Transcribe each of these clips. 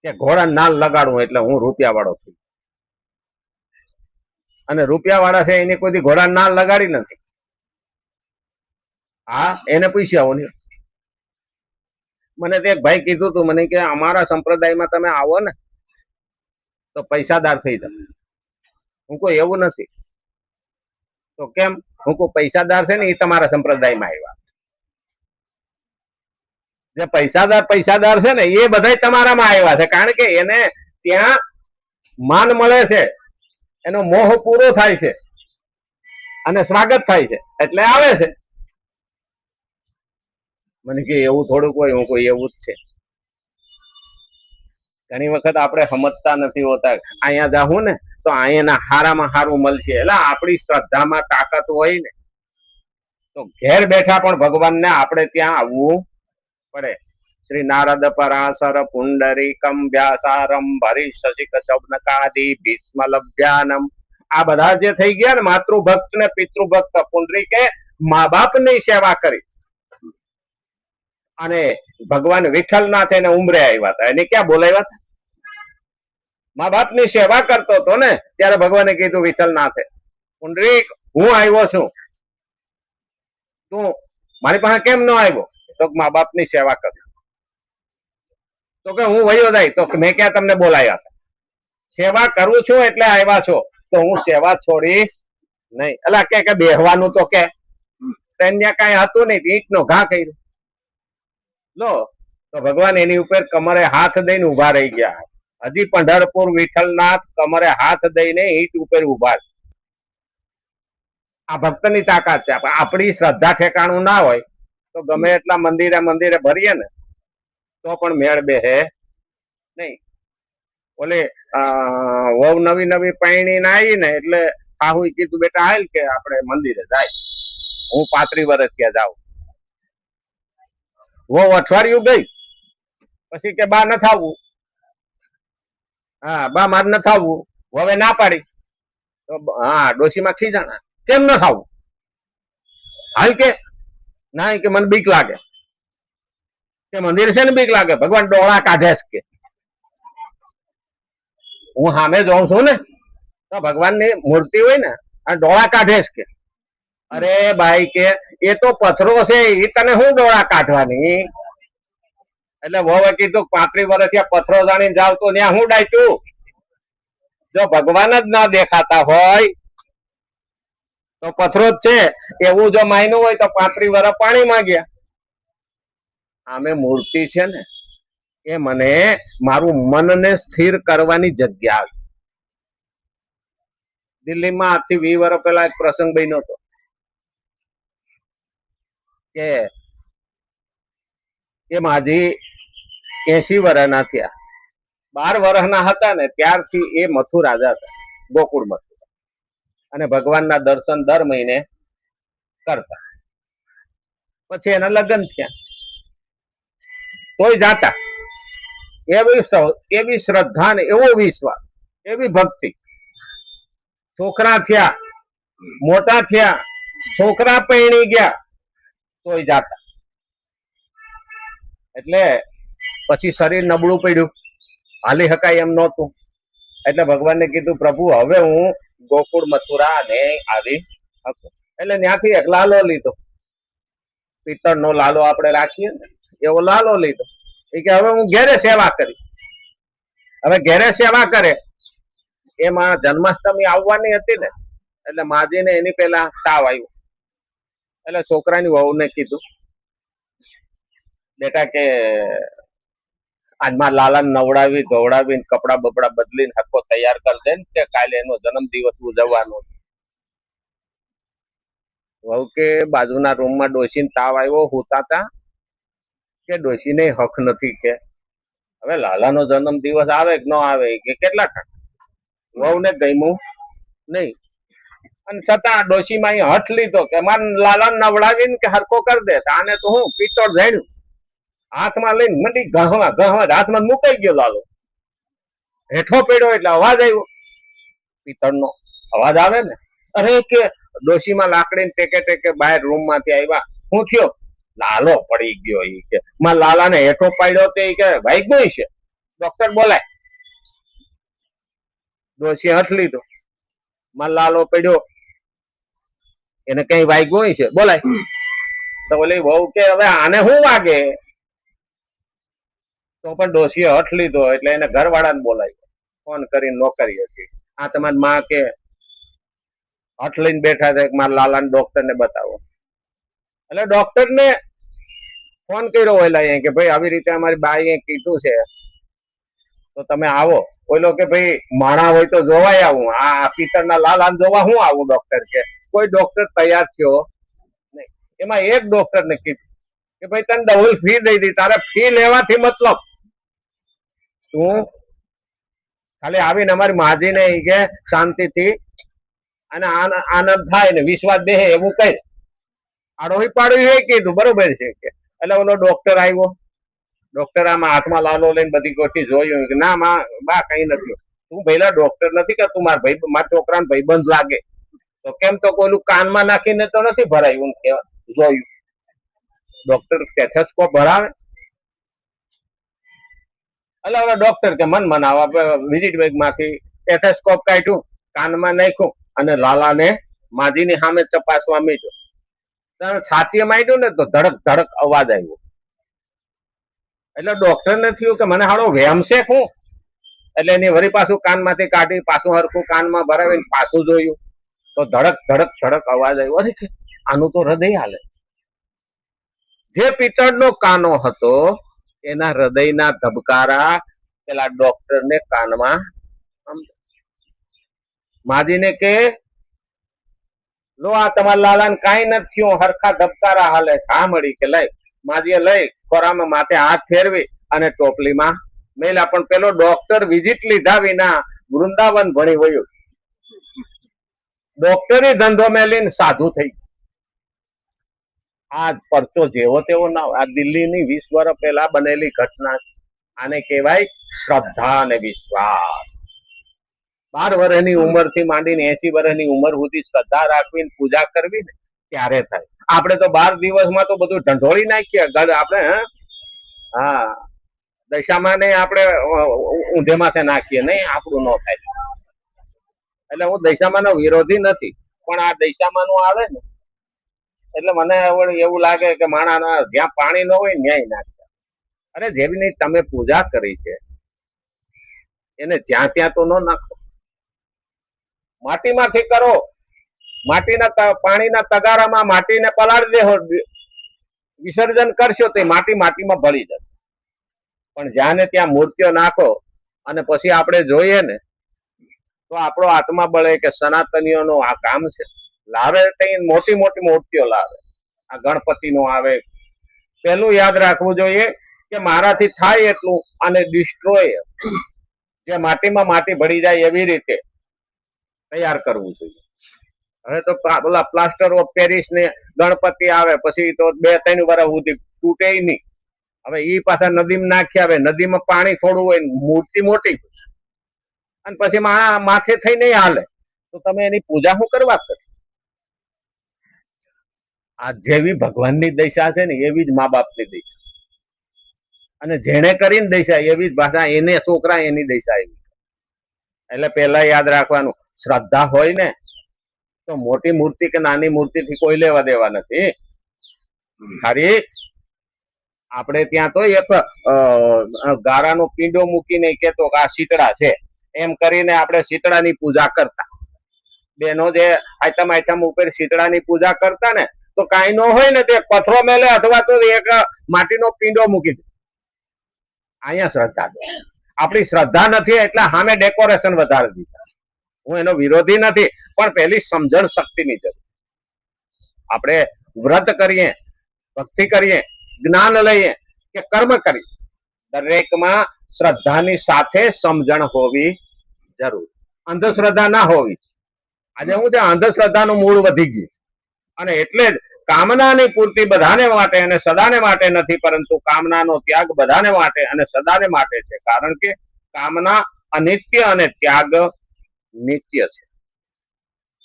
કે ઘોડા નાલ લગાડવું એટલે હું રૂપિયા વાળો છું, અને રૂપિયા વાળા છે એની કોઈ ઘોડા નાલ લગાડી નથી. હા, એને પૂછી આવો ને. મને તો એક ભાઈ કીધું તું મને કે અમારા સંપ્રદાયમાં તમે આવો ને તો પૈસાદાર થઈ જાવ. હું કોઈ એવું નથી. તો કેમ? હું કોઈ પૈસાદાર છે ને એ તમારા સંપ્રદાયમાં આવ્યા. જે પૈસાદાર છે ને એ બધા તમારામાં આવ્યા છે, કારણ કે એને ત્યાં માન મળે છે, એનો મોહ પૂરો થાય છે અને સ્વાગત થાય છે એટલે આવે છે. મને કે એવું થોડુંક હોય, હું કોઈ એવું જ છે. ઘણી વખત આપણે સમજતા નથી હોતા. અહીંયા જાઉં ને તો અહીંયાના હારામાં હારું મળશે, એટલે આપણી શ્રદ્ધામાં તાકાત હોય ને તો ઘેર બેઠા પણ ભગવાનને આપણે ત્યાં આવવું પડે. શ્રી નારદ પરાશર પુંડરીકમ વ્યાસારમ ભરી શશિક શબ્નકાદી ભીષ્મ લભ્યાનમ, આ બધા જે થઈ ગયા ને માતૃભક્ત ને પિતૃભક્ત, પુંડરીકે મા બાપની સેવા કરી અને ભગવાન વિઠ્ઠલનાથ એને ઉંમરે આવ્યા હતા. એને ક્યાં બોલાવ્યા હતા? મા બાપની સેવા કરતો હતો ને ત્યારે ભગવાને કીધું વિઠ્ઠલનાથે, પુંડરીક હું આવ્યો છું, તું મારી પાસે કેમ ન આવ્યો? તો મા બાપની સેવા કરી. તો કે હું વયો જાય. તો મેં ક્યાં તમને બોલાયા હતા? સેવા કરું છું એટલે આવ્યા છો, તો હું સેવા છોડીશ નહીં. એટલે કે બેહવાનું તો કે ત્યાં કઈ હતું નહીં, ઈંટ નો ઘા કર્યો લો. તો ભગવાન એની ઉપર કમરે હાથ દઈને ઉભા રહી ગયા. હજી પંઢરપુર વિઠ્ઠલનાથ કમરે હાથ દઈને ઈંટ ઉપર ઉભા. આ ભક્તની તાકાત છે. આપણી શ્રદ્ધા ઠેકાણું ના હોય તો ગમે એટલા મંદિરે ભરીએ ને તો પણ મેળ બેહે નહીં. ઓલે વહુ નવી પાણી ના આવી ને એટલે સાહુ કીધું બેટા હાલ કે આપણે મંદિરે જાય. હું 35 વર્ષ ત્યાં જાઉં. વહુ અઠવાડિયું ગઈ પછી કે બા ન થાવું. હા, બા મારે ન થાવું. હવે ના પાડી તો હા ડોશીમાં ખીજાણા, કેમ ન થાવું? હાલ કે ના, કે મને બીક લાગે. કે મંદિર છે ને બીક લાગે? ભગવાન ડોળા કાઢે છે કે હું સામે જોઉં છું ને તો ભગવાનની મૂર્તિ હોય ને આ ડોળા કાઢે છે કે. અરે ભાઈ કે એ તો પથરો છે, એ તને શું ડોળા કાઢવાની? એટલે વહુએ કીધું 35 વર્ષ ત્યાં પથરો જાણીને જાવ તો ત્યાં હું ડાયચું? જો ભગવાન જ ના દેખાતા હોય તો પથરો જ છે એવું જો માન્યું હોય તો 35 વર્ષ પાણી માંગ્યા. આમે મૂર્તિ છે ને એ મને મારું મનને સ્થિર કરવાની જગ્યા. દિલ્હીમાં આજથી 20 વર્ષ પહેલા એક પ્રસંગ બન્યો હતો કે એ માજી 80 વર્ષના થયા. 12 વર્ષના હતા ને ત્યારથી એ મથુરા જતા, ગોકુળ મથુરા, અને ભગવાનના દર્શન દર મહિને કરતા. પછી એના લગ્ન થયા તોય જાતા. એવી શ્રદ્ધા ને એવો વિશ્વાસ, એવી ભક્તિ. છોકરા થયા, મોટા થયા, છોકરા પરણી ગયા તોય જાતા. એટલે પછી શરીર નબળું પડ્યું, હાલી હકાય એમ નહોતું. એટલે ભગવાનને કીધું પ્રભુ હવે હું ગોકુળ મથુરા ને આવી શકું. એટલે ત્યાંથી એક લાલો લીધો, પિત્તળનો લાલો આપણે રાખીએ ને એવો લાલો લીધો. એ કે હવે હું ઘેરે સેવા કરી. હવે ઘેરે સેવા કરે એમાં જન્માષ્ટમી આવવાની હતી ને એટલે માજીને એની પેલા તાવ આવ્યો. એટલે છોકરાની વહુને કીધું બેટા કે આજમાં લાલાને નવડાવી ધોવડાવી કપડા બપડા બદલીને હરખો તૈયાર કરી દે ને કે કાલે એનો જન્મદિવસ ઉજવવાનો. વહુ કે બાજુના રૂમમાં ડોશીને તાવ આવ્યો, હોતા હતા કે ડોશીને હક નથી કે હવે લાલાનો જન્મ દિવસ આવે કે ન આવે કે કેટલા ટકા. વહુને ગમ્યું નહીં, અને છતાં ડોશીમાં હઠ લીધો કે મારે લાલાને નવડાવીને કે હરખો કરી દે. આને તો હું પિત્તળ જાણ્યું હાથમાં લઈને મંડી ગહવા હાથમાં મુકાઈ ગયો લાલો. હેઠો પડ્યો એટલે અવાજ આવ્યો, પિત્તળનો અવાજ આવે ને. અરે કે ડોશીમાં લાકડી ટેકે ટેકે બહાર રૂમ માંથી આવ્યા. શું થયો? લાલો પડી ગયો. એ કે માં લાલાને હેઠો પાડ્યો તે કે ભાઈ ગઈ છે. ડોક્ટર બોલાય. ડોશીએ હઠ લીધો, માર લાલો પડ્યો, એને કઈ વાગ્યું છે, બોલાય. તો ઓલી વહુ કે હવે આને શું વાગે? તો પણ ડોશીએ હઠ લીધો એટલે એને ઘરવાળાને બોલાવ્યો, ફોન કરીને નોકરી હતી. આ તમારી માં કે હઠ લઈને બેઠા છે, મારા લાલાને ડોક્ટરને બતાવો. એટલે ડોક્ટરને ફોન કર્યો ઓલા કે ભાઈ આવી રીતે અમારી બાઈએ કીધું છે તો તમે આવો. ઓલો કે ભાઈ માણા હોય તો જોવાય આવું, આ પિત્તળના લાલાને જોવા હું આવું? ડોક્ટર કે કોઈ ડોક્ટર તૈયાર થયો નહીં. એમાં એક ડોક્ટરને કીધું કે ભાઈ તને ડબલ ફી દઈ દી, તારે ફી લેવાથી મતલબ, તું ખાલી આવીને અમારી માજીને કે શાંતિથી અને આનંદ થાય ને વિશ્વાસ દે એવું કઈ આડોહી પાડ્યું એ કીધું, બરોબર છે કે. એટલે ઓલો ડોક્ટર આવ્યો, ડોક્ટર આમાં હાથમાં લાલો લઈને બધી ગોઠી જોયું કે ના માં બા કઈ નથી. તું ભઈલા ડોક્ટર નથી કે તું મારા ભાઈ મારા છોકરાને ભાઈબંધ લાગે. તો કેમ? તો કોઈલું કાનમાં નાખીને તો નથી ભરાયું જોયું. ડોક્ટર સ્ટેથોસ્કોપ ભરાવે. એટલે હવે ડોક્ટર કે મન મનાવા વિઝિટ બેગ માંથી સ્ટેથોસ્કોપ કાઢ્યું, કાનમાં નાખ્યું અને લાલાને માજીની સામે ચપાસવા માંડ્યો. છાતીએ માંડ્યું ને તો ધડક ધડક અવાજ આવ્યો. એટલે ડોક્ટર ને થયું કે મને હાડો વેમ છે શું? એટલે એની વળી પાછું કાનમાંથી કાઢી પાછું હરખું કાનમાં ભરાવીને પાછું જોયું તો ધડક ધડક ધડક અવાજ આવ્યો. અરે આનું તો હૃદય હાલે. જે પિત્તળનો કાનો હતો એના હૃદયના ધબકારા પેલા ડોક્ટર ને કાનમાં. માજીને કે લો આ તમારા લાલાને કાંઈ નથી થયું, હરખા ધબકારા હાલે. હા મળી કે લઈ. માજીએ લઈ ખોરામાં માથે હાથ ફેરવી અને ટોપલીમાં મેલા. પણ પેલો ડોક્ટર વિઝિટ લીધા વિના વૃંદાવન ભણી વયું. ડોક્ટરી ધંધો મેલીને સાધુ થઈ. આ પરચો જેવો તેવો ના, આ દિલ્હીની 20 વર્ષ પહેલા બનેલી ઘટના. આને કહેવાય શ્રદ્ધા અને વિશ્વાસ. 12 વર્ષની ઉંમર થી માંડીને 80 વર્ષની ઉંમર સુધી શ્રદ્ધા રાખવી, પૂજા કરવી ને ત્યારે થાય. આપણે તો 12 દિવસમાં તો બધું ઢંઢોળી નાખીએ. આપણે હા દશામાં ને આપણે ઊંધે માથે નાખીએ નહીં, આપણું ન થાય. એટલે હું દશામાં નો વિરોધી નથી, પણ આ દશામાં નું આવે ને એટલે મને એવું લાગે કે માણા જ્યાં પાણી ન હોય ન્યાય નાખે. અરે જેવી તમે પૂજા કરી છે એને જ્યાં ત્યાં તો ન નાખો. માટીમાંથી કરો, માટીના પાણીના તગારામાં માટીને પલાળી દેહો, વિસર્જન કરશો તો માટી માટીમાં ભળી જશે. પણ જ્યાં ને ત્યાં મૂર્તિઓ નાખો અને પછી આપણે જોઈએ ને તો આપણો આત્મા બળે કે સનાતનીઓનું આ કામ છે. લાવે કઈ મોટી મોટી મૂર્તિઓ લાવે, આ ગણપતિ નો આવે. પેલું યાદ રાખવું જોઈએ કે મારાથી થાય એટલું અને ડિસ્ટ્રોય, જે માટીમાં માટી ભળી જાય એવી રીતે તૈયાર કરવું જોઈએ. હવે તો પેલા પ્લાસ્ટર ઓફ પેરિસ ને ગણપતિ આવે પછી તો 2-3 વર્ષ સુધી તૂટે નહીં. હવે ઈ પાછા નદીમાં નાખી આવે, નદીમાં પાણી થોડું હોય, મૂર્તિ મોટી અને પછી માથે થઈ નહીં હાલે તો તમે એની પૂજા શું કરવા કરો? આ જેવી ભગવાનની દશા છે ને એવી જ મા બાપની દશા, અને જેને કરીને દશા એવી જ ભાષા એને છોકરા એની દશા એવી. એટલે પેલા યાદ રાખવાનું, શ્રદ્ધા હોય ને તો મોટી મૂર્તિ કે નાની મૂર્તિ થી કોઈ લેવા દેવા નથી. ખાલી આપણે ત્યાં તો એક ગારાનો પીંડો મૂકીને કેતો કે આ શીતળા છે એમ કરીને આપણે શીતળાની પૂજા કરતા. બેનો જે આઈટમ આઈટમ ઉપર શીતળાની પૂજા કરતા ને તો કાંઈ ન હોય ને તે પથરો મેલે અથવા તો એક માટીનો પીંડો મૂકી દે. અહીંયા શ્રદ્ધા છે. આપણી શ્રદ્ધા નથી એટલે સામે ડેકોરેશન વધારે દીધા. હું એનો વિરોધી નથી, પણ પેલી સમજણ શક્તિની જરૂર. આપણે વ્રત કરીએ, ભક્તિ કરીએ, જ્ઞાન લઈએ કે કર્મ કરીએ, દરેકમાં શ્રદ્ધાની સાથે સમજણ હોવી જરૂર. અંધશ્રદ્ધા ના હોવી. આજે હું છે અંધશ્રદ્ધાનું મૂળ વધી ગયું, અને એટલે જ કામનાની પૂર્તિ બધાને માટે અને સદાને માટે નથી, પરંતુ કામનાનો ત્યાગ બધાને માટે અને સદાને માટે છે. કારણ કે કામના અનિત્ય અને ત્યાગ નિત્ય છે.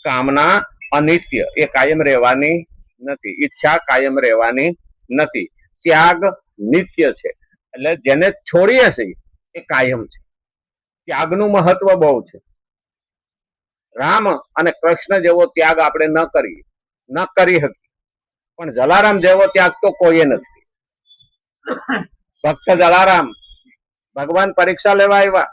કામના અનિત્ય, એ કાયમ રહેવાની નથી. ઈચ્છા કાયમ રહેવાની નથી. ત્યાગ નિત્ય છે. એટલે જેને છોડીએ છીએ એ કાયમ છે. ત્યાગનું મહત્વ બહુ છે. રામ અને કૃષ્ણ જેવો ત્યાગ આપણે ન કરી શકીએ, પણ જલારામ જેવો ત્યાગ તો કોઈએ નથી. ભક્ત જલારામ ભગવાન પરીક્ષા લેવા આવ્યા,